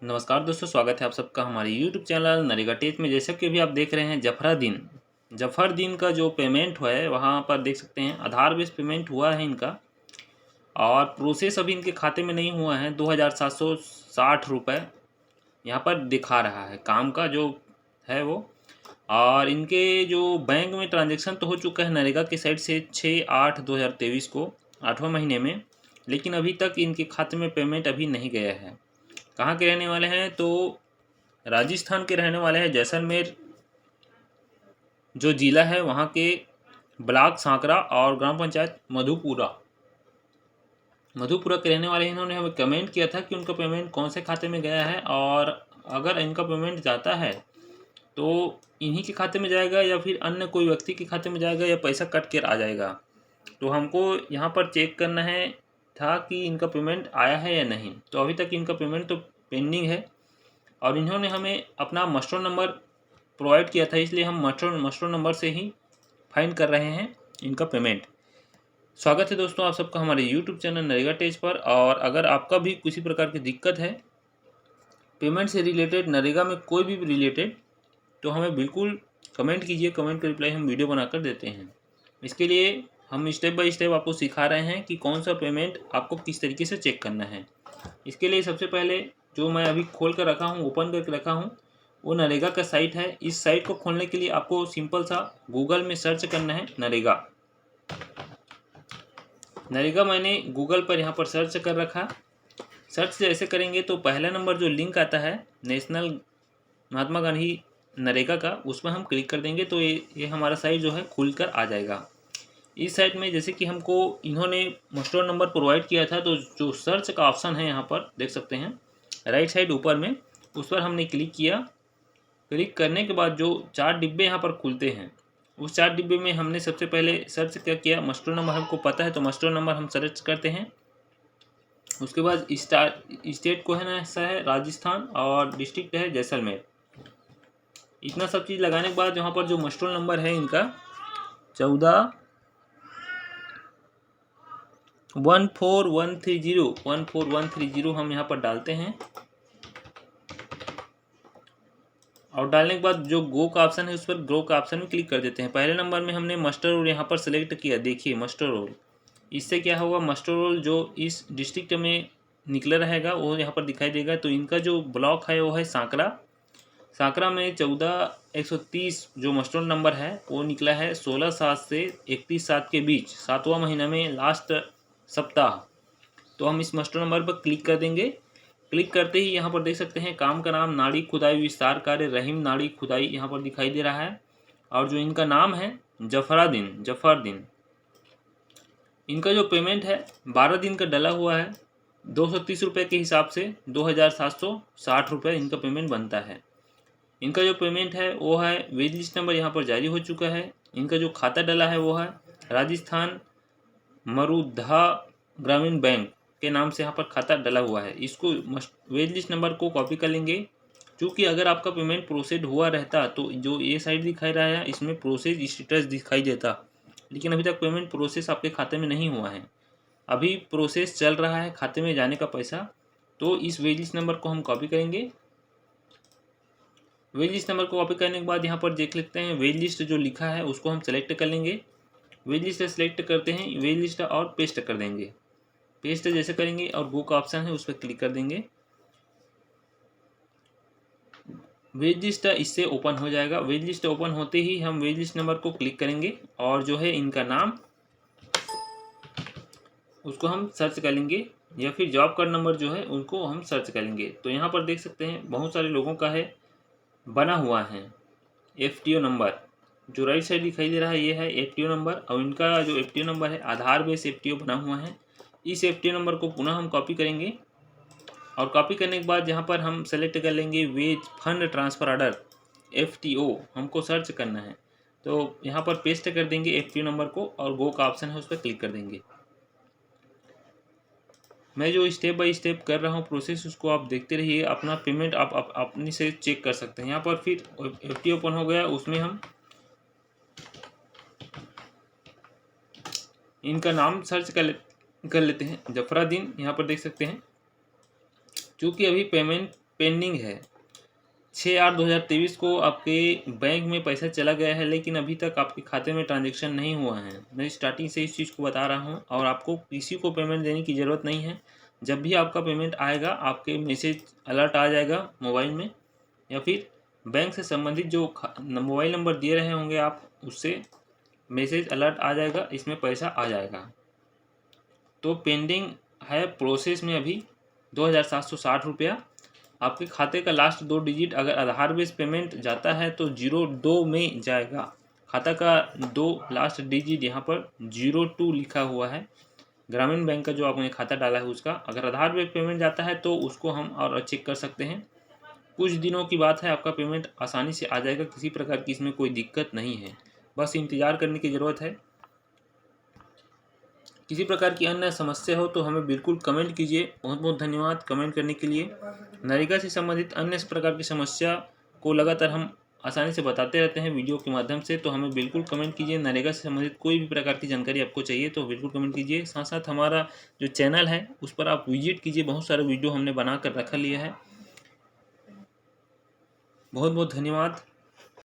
नमस्कार दोस्तों, स्वागत है आप सबका हमारे YouTube चैनल नरेगा टेक में। जैसा कि अभी आप देख रहे हैं जफर दिन का जो पेमेंट हुआ है वहाँ पर देख सकते हैं आधार बेस्ड पेमेंट हुआ है इनका। और प्रोसेस अभी इनके खाते में नहीं हुआ है। 2760 रुपये यहाँ पर दिखा रहा है काम का जो है वो। और इनके जो बैंक में ट्रांजेक्शन तो हो चुका है नरेगा की साइड से 6/8/2023 को 8वें महीने में, लेकिन अभी तक इनके खाते में पेमेंट अभी नहीं गया है। कहाँ के रहने वाले हैं तो राजस्थान के रहने वाले हैं। जैसलमेर जो ज़िला है वहाँ के ब्लॉक सांकरा और ग्राम पंचायत मधुपुरा के रहने वाले हैं। इन्होंने हमें कमेंट किया था कि उनका पेमेंट कौन से खाते में गया है, और अगर इनका पेमेंट जाता है तो इन्हीं के खाते में जाएगा या फिर अन्य कोई व्यक्ति के खाते में जाएगा या पैसा कट कर आ जाएगा। तो हमको यहाँ पर चेक करना है था कि इनका पेमेंट आया है या नहीं। तो अभी तक इनका पेमेंट तो पेंडिंग है और इन्होंने हमें अपना मस्टर नंबर प्रोवाइड किया था, इसलिए हम मस्टर नंबर से ही फाइंड कर रहे हैं इनका पेमेंट। स्वागत है दोस्तों आप सबका हमारे YouTube चैनल नरेगा टेज पर। और अगर आपका भी किसी प्रकार की दिक्कत है पेमेंट से रिलेटेड, नरेगा में कोई भी रिलेटेड, तो हमें बिल्कुल कमेंट कीजिए। कमेंट का रिप्लाई हम वीडियो बनाकर देते हैं। इसके लिए हम स्टेप बाय स्टेप आपको सिखा रहे हैं कि कौन सा पेमेंट आपको किस तरीके से चेक करना है। इसके लिए सबसे पहले जो मैं अभी खोल कर रखा हूँ, ओपन करके रखा हूँ, वो नरेगा का साइट है। इस साइट को खोलने के लिए आपको सिंपल सा गूगल में सर्च करना है नरेगा। मैंने गूगल पर यहाँ पर सर्च कर रखा। सर्च जैसे करेंगे तो पहला नंबर जो लिंक आता है नेशनल महात्मा गांधी नरेगा का, उसमें हम क्लिक कर देंगे तो ये हमारा साइट जो है खुल कर आ जाएगा। इस साइट में जैसे कि हमको इन्होंने मस्टर नंबर प्रोवाइड किया था, तो जो सर्च का ऑप्शन है यहाँ पर देख सकते हैं राइट साइड ऊपर में, उस पर हमने क्लिक किया। क्लिक करने के बाद जो 4 डिब्बे यहाँ पर खुलते हैं, उस 4 डिब्बे में हमने सबसे पहले सर्च क्या किया, मस्टर नंबर हमको पता है तो मस्टर नंबर हम सर्च करते हैं। उसके बाद स्टेट को है ना ऐसा है राजस्थान और डिस्ट्रिक्ट है जैसलमेर। इतना सब चीज़ लगाने के बाद यहाँ पर जो मस्टर नंबर है इनका 14130 हम यहाँ पर डालते हैं। और डालने के बाद जो गो का ऑप्शन है उस पर ग्रो का ऑप्शन में क्लिक कर देते हैं। पहले नंबर में हमने मस्टर रोल यहाँ पर सेलेक्ट किया। देखिए मस्टर रोल, इससे क्या होगा, मस्टर रोल जो इस डिस्ट्रिक्ट में निकला रहेगा वो यहाँ पर दिखाई देगा। तो इनका जो ब्लॉक है वो है सांकरा में 14/130 जो मस्टर नंबर है वो निकला है 16/7 से 31/7 के बीच, 7वां महीना में लास्ट सप्ताह। तो हम इस मस्टर नंबर पर क्लिक कर देंगे। क्लिक करते ही यहाँ पर देख सकते हैं काम का नाम नाड़ी खुदाई विस्तार कार्य रहीम नाड़ी खुदाई यहाँ पर दिखाई दे रहा है। और जो इनका नाम है जफर दिन। इनका जो पेमेंट है 12 दिन का डला हुआ है। 230 रुपये के हिसाब से 2760 रुपये इनका पेमेंट बनता है। इनका जो पेमेंट है वो है वेज लिस्ट नंबर यहाँ पर जारी हो चुका है। इनका जो खाता डला है वो है राजस्थान मरुधा ग्रामीण बैंक के नाम से यहाँ पर खाता डला हुआ है। इसको वेज लिस्ट नंबर को कॉपी कर लेंगे, क्योंकि अगर आपका पेमेंट प्रोसेड हुआ रहता तो जो ये साइड दिखाई रहा है इसमें प्रोसेस स्टेटस दिखाई देता, लेकिन अभी तक पेमेंट प्रोसेस आपके खाते में नहीं हुआ है। अभी प्रोसेस चल रहा है खाते में जाने का पैसा। तो इस वेज लिस्ट नंबर को हम कॉपी करेंगे। वेज लिस्ट नंबर को कॉपी करने के बाद यहाँ पर देख लेते हैं वेज लिस्ट जो लिखा है उसको हम सेलेक्ट कर लेंगे। वेज लिस्ट सेलेक्ट करते हैं, वेज लिस्ट और पेस्ट कर देंगे। पेस्ट जैसे करेंगे और गो का ऑप्शन है उस पर क्लिक कर देंगे। वेज लिस्ट इससे ओपन हो जाएगा। वेज लिस्ट ओपन होते ही हम वेज लिस्ट नंबर को क्लिक करेंगे और जो है इनका नाम उसको हम सर्च कर लेंगे, या फिर जॉब कार्ड नंबर जो है उनको हम सर्च कर लेंगे। तो यहाँ पर देख सकते हैं बहुत सारे लोगों का है बना हुआ है FTO नंबर। जो राइट साइड दिखाई दे रहा है ये है FTO नंबर, और इनका जो FTO नंबर है आधार बेस FTO बना हुआ है। इस FTO नंबर को पुनः हम कॉपी करेंगे और कॉपी करने के बाद यहाँ पर हम सेलेक्ट कर लेंगे wage fund transfer order FTO हमको सर्च करना है। तो यहाँ पर पेस्ट कर देंगे FTO नंबर को और गो का ऑप्शन है उस पर क्लिक कर देंगे। मैं जो स्टेप बाय स्टेप कर रहा हूँ प्रोसेस उसको आप देखते रहिए। अपना पेमेंट आप अपनी से चेक कर सकते हैं। यहाँ पर फिर FTO ओपन हो गया, उसमें हम इनका नाम सर्च कर लेते हैं जफरा दिन। यहाँ पर देख सकते हैं चूँकि अभी पेमेंट पेंडिंग है। 6/8/2023 को आपके बैंक में पैसा चला गया है, लेकिन अभी तक आपके खाते में ट्रांजैक्शन नहीं हुआ है। मैं स्टार्टिंग से इस चीज़ को बता रहा हूँ और आपको किसी को पेमेंट देने की ज़रूरत नहीं है। जब भी आपका पेमेंट आएगा आपके मैसेज अलर्ट आ जाएगा मोबाइल में, या फिर बैंक से संबंधित जो मोबाइल नंबर दिए रहे होंगे आप, उससे मैसेज अलर्ट आ जाएगा, इसमें पैसा आ जाएगा। तो पेंडिंग है प्रोसेस में अभी 2760 रुपया। आपके खाते का लास्ट 2 डिजिट अगर आधार बेस्ड पेमेंट जाता है तो 02 में जाएगा। खाता का 2 लास्ट डिजिट यहाँ पर 02 लिखा हुआ है। ग्रामीण बैंक का जो आपने खाता डाला है उसका, अगर आधार बेस्ड पेमेंट जाता है तो उसको हम और चेक कर सकते हैं। कुछ दिनों की बात है, आपका पेमेंट आसानी से आ जाएगा, किसी प्रकार की इसमें कोई दिक्कत नहीं है, बस इंतज़ार करने की ज़रूरत है। किसी प्रकार की अन्य समस्या हो तो हमें बिल्कुल कमेंट कीजिए। बहुत बहुत धन्यवाद कमेंट करने के लिए। नरेगा से संबंधित अन्य इस प्रकार की समस्या को लगातार हम आसानी से बताते रहते हैं वीडियो के माध्यम से, तो हमें बिल्कुल कमेंट कीजिए। नरेगा से संबंधित कोई भी प्रकार की जानकारी आपको चाहिए तो बिल्कुल कमेंट कीजिए। साथ साथ हमारा जो चैनल है उस पर आप विजिट कीजिए, बहुत सारे वीडियो हमने बना कर रखा लिया है। बहुत बहुत धन्यवाद।